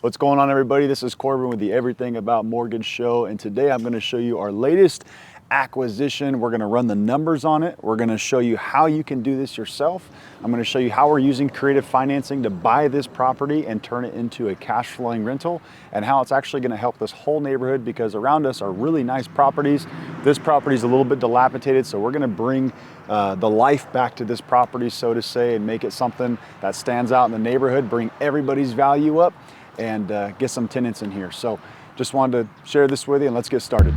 What's going on, everybody? This is Corbin with the Everything About Mortgage show, and today I'm going to show you our latest acquisition. We're going to run the numbers on it. We're going to show you how you can do this yourself. I'm going to show you how we're using creative financing to buy this property and turn it into a cash flowing rental, and how it's actually going to help this whole neighborhood, because around us are really nice properties. This property is a little bit dilapidated, so we're going to bring the life back to this property, so to say, and make it something that stands out in the neighborhood, bring everybody's value up, and get some tenants in here. So just wanted to share this with you, and let's get started.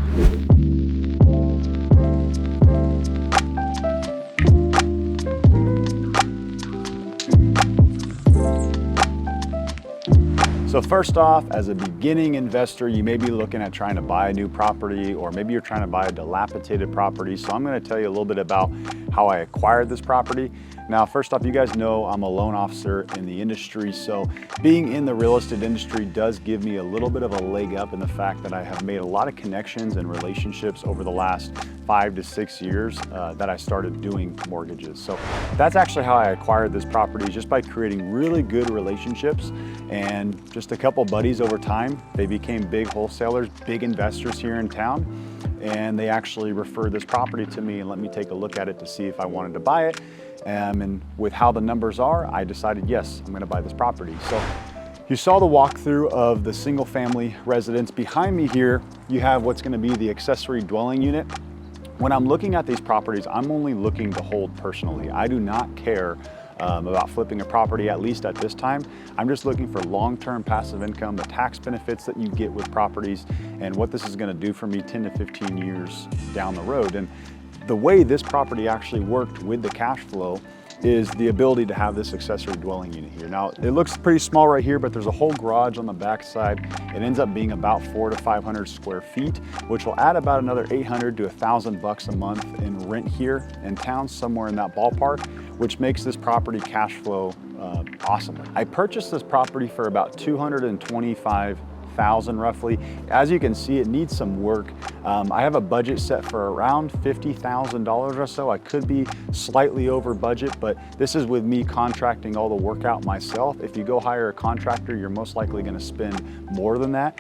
So first off, as a beginning investor, you may be looking at trying to buy a new property, or maybe you're trying to buy a dilapidated property. So I'm going to tell you a little bit about how I acquired this property. Now, first off, you guys know I'm a loan officer in the industry, so being in the real estate industry does give me a little bit of a leg up in the fact that I have made a lot of connections and relationships over the last 5 to 6 years that I started doing mortgages. So that's actually how I acquired this property, just by creating really good relationships and just a couple buddies over time. They became big wholesalers, big investors here in town, and they actually referred this property to me and let me take a look at it to see if I wanted to buy it. And with how the numbers are, I decided, yes, I'm gonna buy this property. So you saw the walkthrough of the single family residence. Behind me here, you have what's gonna be the accessory dwelling unit. When I'm looking at these properties, I'm only looking to hold personally. I do not care about flipping a property, at least at this time. I'm just looking for long-term passive income, the tax benefits that you get with properties, and what this is gonna do for me 10 to 15 years down the road. And the way this property actually worked with the cash flow is the ability to have this accessory dwelling unit here. Now, it looks pretty small right here, but there's a whole garage on the back side. It ends up being about 400 to 500 square feet, which will add about another 800 to $1,000 a month in rent here in town, somewhere in that ballpark, which makes this property cash flow awesome. I purchased this property for about $225,000 roughly. As you can see, it needs some work. I have a budget set for around $50,000 or so. I could be slightly over budget, but this is with me contracting all the work out myself. If you go hire a contractor, you're most likely going to spend more than that.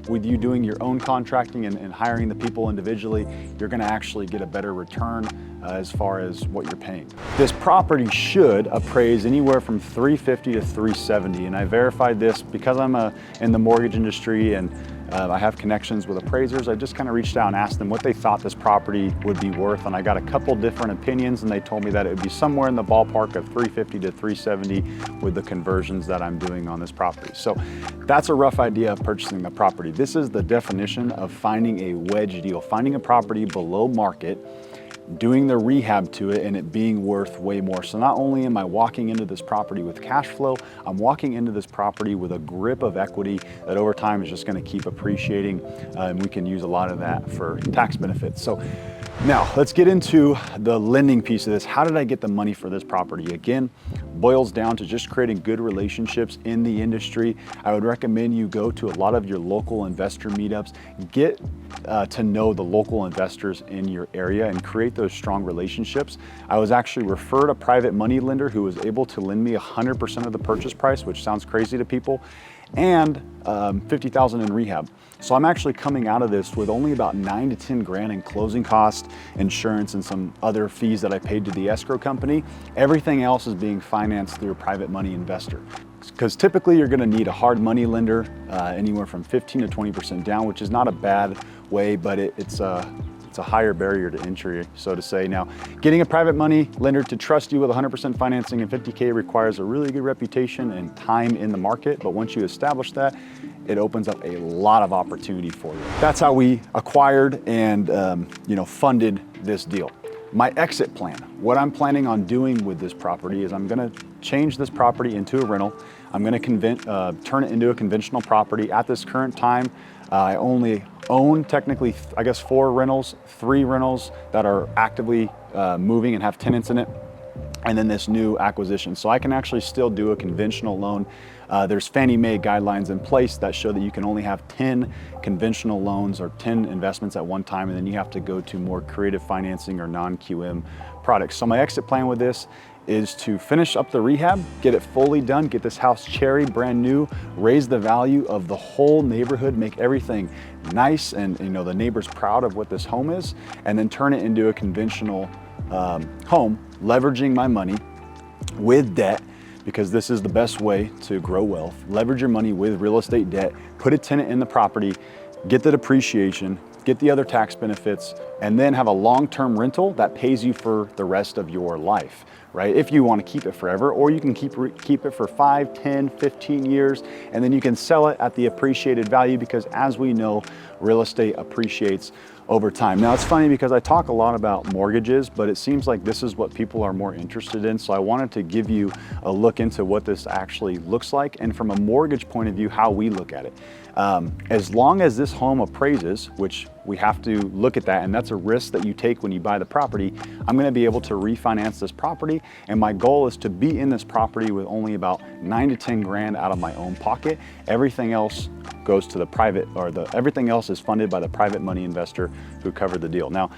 With you doing your own contracting and hiring the people individually, you're going to actually get a better return as far as what you're paying. This property should appraise anywhere from $350 to $370, and I verified this because I'm in the mortgage industry and I have connections with appraisers. I just kind of reached out and asked them what they thought this property would be worth, and I got a couple different opinions, and they told me that it would be somewhere in the ballpark of $350 to $370 with the conversions that I'm doing on this property. So that's a rough idea of purchasing the property. This is the definition of finding a wedge deal, finding a property below market, doing the rehab to it, and it being worth way more. So not only am I walking into this property with cash flow, I'm walking into this property with a grip of equity that over time is just going to keep appreciating, and we can use a lot of that for tax benefits. So now let's get into the lending piece of this. How did I get the money for this property? Again, boils down to just creating good relationships in the industry. I would recommend you go to a lot of your local investor meetups, get to know the local investors in your area and create those strong relationships. I was actually referred a private money lender who was able to lend me 100% of the purchase price, which sounds crazy to people, and $50,000 in rehab. So I'm actually coming out of this with only about 9 to 10 grand in closing costs, insurance, and some other fees that I paid to the escrow company. Everything else is being financed through a private money investor. Because typically you're going to need a hard money lender, anywhere from 15 to 20% down, which is not a bad way, but it's a higher barrier to entry, so to say. Now, getting a private money lender to trust you with 100% financing and $50K requires a really good reputation and time in the market. But once you establish that, it opens up a lot of opportunity for you. That's how we acquired and funded this deal. My exit plan, what I'm planning on doing with this property is I'm gonna change this property into a rental. I'm gonna turn it into a conventional property. At this current time, I only own technically, I guess, 4 rentals, 3 rentals that are actively moving and have tenants in it, and then this new acquisition. So I can actually still do a conventional loan. There's Fannie Mae guidelines in place that show that you can only have 10 conventional loans or 10 investments at one time, and then you have to go to more creative financing or non-QM products. So my exit plan with this is to finish up the rehab, get it fully done, get this house cherry brand new, raise the value of the whole neighborhood, make everything nice and the neighbors proud of what this home is, and then turn it into a conventional home, leveraging my money with debt, because this is the best way to grow wealth. Leverage your money with real estate debt, put a tenant in the property, get the depreciation, get the other tax benefits, and then have a long-term rental that pays you for the rest of your life, right? If you want to keep it forever, or you can keep it for 5, 10, 15 years, and then you can sell it at the appreciated value, because as we know, real estate appreciates over time. Now it's funny because I talk a lot about mortgages, but it seems like this is what people are more interested in. So I wanted to give you a look into what this actually looks like, and from a mortgage point of view, how we look at it. As long as this home appraises, which we have to look at that, and that's a risk that you take when you buy the property, I'm gonna be able to refinance this property, and my goal is to be in this property with only about 9 to 10 grand out of my own pocket. Everything else goes to the private, everything else is funded by the private money investor who covered the deal. Now,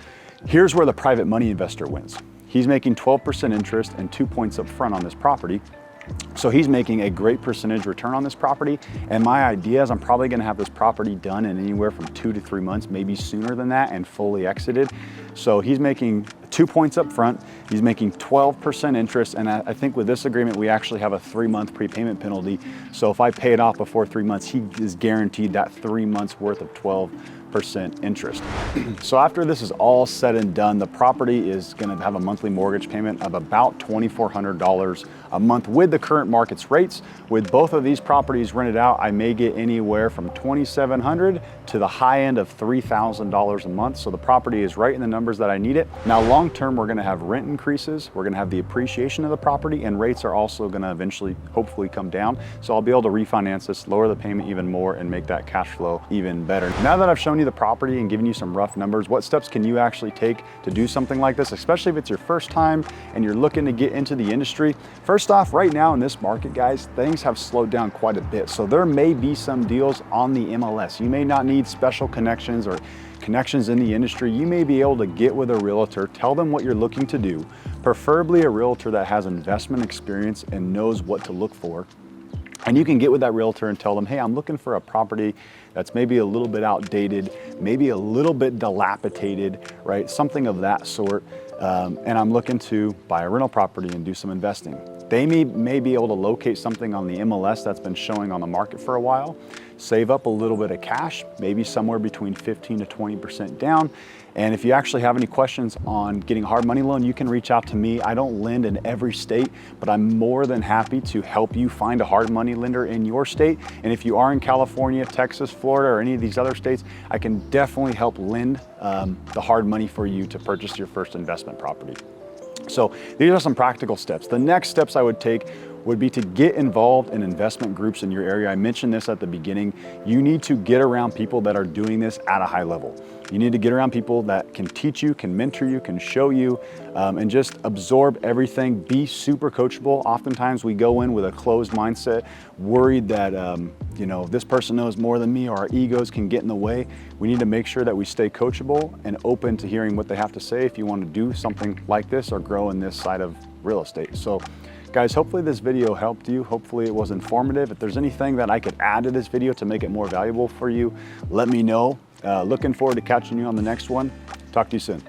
here's where the private money investor wins. He's making 12% interest and 2 points up front on this property. So he's making a great percentage return on this property. And my idea is I'm probably gonna have this property done in anywhere from 2 to 3 months, maybe sooner than that, and fully exited. So he's making 2 points up front, he's making 12% interest, and I think with this agreement, we actually have a 3-month prepayment penalty. So if I pay it off before 3 months, he is guaranteed that 3 months worth of 12% interest. So after this is all said and done, the property is gonna have a monthly mortgage payment of about $2,400 a month with the current market's rates. With both of these properties rented out, I may get anywhere from $2,700 to the high end of $3,000 a month. So the property is right in the numbers that I need it. Now, long-term, we're gonna have rent increases, we're gonna have the appreciation of the property, and rates are also gonna eventually, hopefully, come down. So I'll be able to refinance this, lower the payment even more, and make that cash flow even better. Now that I've shown you the property and given you some rough numbers, what steps can you actually take to do something like this, especially if it's your first time and you're looking to get into the industry? First off, right now in this market, guys, things have slowed down quite a bit. So there may be some deals on the MLS. You may not need special connections or connections in the industry. You may be able to get with a realtor, tell them what you're looking to do, preferably a realtor that has investment experience and knows what to look for. And you can get with that realtor and tell them, hey, I'm looking for a property that's maybe a little bit outdated, maybe a little bit dilapidated, right? Something of that sort. And I'm looking to buy a rental property and do some investing. They may be able to locate something on the MLS that's been showing on the market for a while, save up a little bit of cash, maybe somewhere between 15 to 20% down. And if you actually have any questions on getting a hard money loan, you can reach out to me. I don't lend in every state, but I'm more than happy to help you find a hard money lender in your state. And if you are in California, Texas, Florida, or any of these other states, I can definitely help lend the hard money for you to purchase your first investment property. So these are some practical steps. The next steps I would take would be to get involved in investment groups in your area. I mentioned this at the beginning. You need to get around people that are doing this at a high level. You need to get around people that can teach you, can mentor you, can show you, and just absorb everything. Be super coachable. Oftentimes we go in with a closed mindset, worried that this person knows more than me, or our egos can get in the way. We need to make sure that we stay coachable and open to hearing what they have to say if you want to do something like this or grow in this side of real estate. So guys, hopefully this video helped you. Hopefully it was informative. If there's anything that I could add to this video to make it more valuable for you, let me know. Looking forward to catching you on the next one. Talk to you soon.